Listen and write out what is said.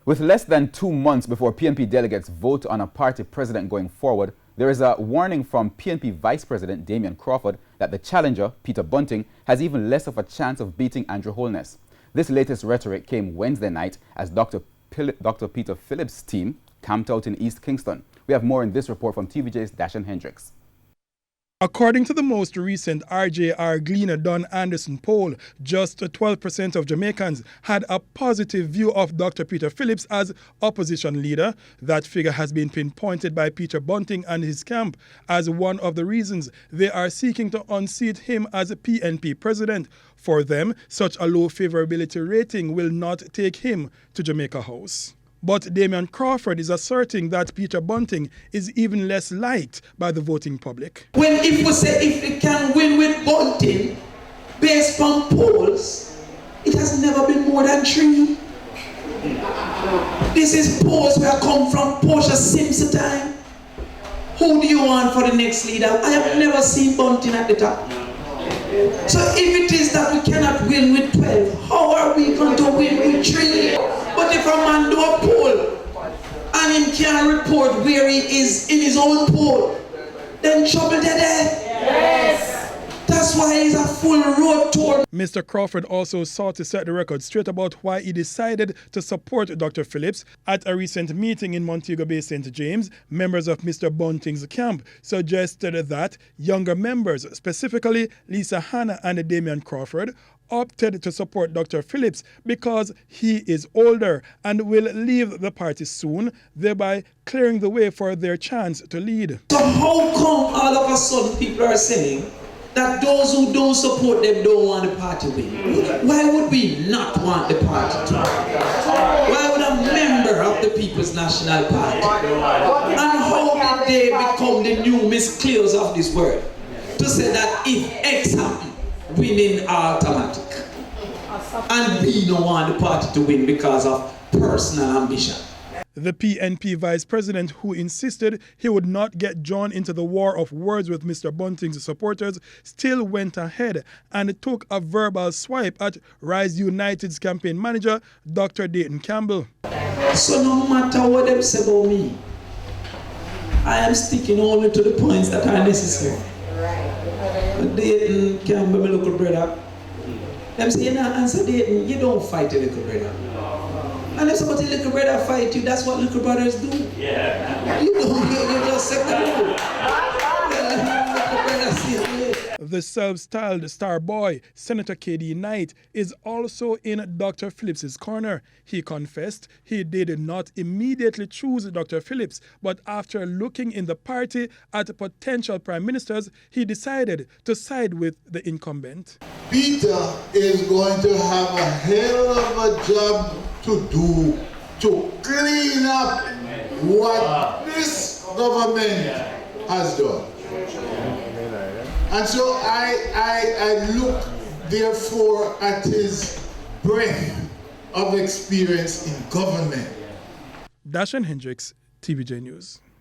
With less than 2 months before PNP delegates vote on a party president going forward, there is a warning from PNP Vice President Damian Crawford that the challenger, Peter Bunting, has even less of a chance of beating Andrew Holness. This latest rhetoric came Wednesday night as Dr. Peter Phillips' team camped out in East Kingston. We have more in this report from TVJ's Dashan Hendricks. According to the most recent RJR Gleaner Don Anderson poll, just 12% of Jamaicans had a positive view of Dr. Peter Phillips as opposition leader. That figure has been pinpointed by Peter Bunting and his camp as one of the reasons they are seeking to unseat him as a PNP president. For them, such a low favorability rating will not take him to Jamaica House. But Damian Crawford is asserting that Peter Bunting is even less liked by the voting public. If we can win with Bunting, based on polls, it has never been more than 3. This is polls where I come from Portia Simpson time. Who do you want for the next leader? I have never seen Bunting at the top. So if it is that we cannot win with 12, how are we going to win with 3? But if a man do a poll and him can't report where he is in his own poll, then trouble there. Yes. That's why he's a full road tour. Mr. Crawford also sought to set the record straight about why he decided to support Dr. Phillips. At a recent meeting in Montego Bay, St. James, members of Mr. Bunting's camp suggested that younger members, specifically Lisa Hanna and Damian Crawford, opted to support Dr. Phillips because he is older and will leave the party soon, thereby clearing the way for their chance to lead. So how come all of a sudden people are saying that those who don't support them don't want the party to win? Why would we not want the party to win? Why would a member of the People's National Party? And how did they become the new Miss Cleos of this world? To say that if X happens, winning automatic. And we don't want the party to win because of personal ambition. The PNP vice president, who insisted he would not get drawn into the war of words with Mr. Bunting's supporters, still went ahead and took a verbal swipe at Rise United's campaign manager, Dr. Dayton Campbell. So no matter what they say about me, I am sticking only to the points that are necessary. Dayton Campbell, my little brother, them say, you know, answer Dayton, you don't fight a little brother. And if somebody little brother fight you, that's what little brothers do. Yeah. You just set the The self-styled star boy, Senator K.D. Knight, is also in Dr. Phillips' corner. He confessed he did not immediately choose Dr. Phillips, but after looking in the party at potential prime ministers, he decided to side with the incumbent. Peter is going to have a hell of a job to do to clean up what this government has done. And so I look, therefore, at his breadth of experience in government. Dashan Hendricks, TVJ News.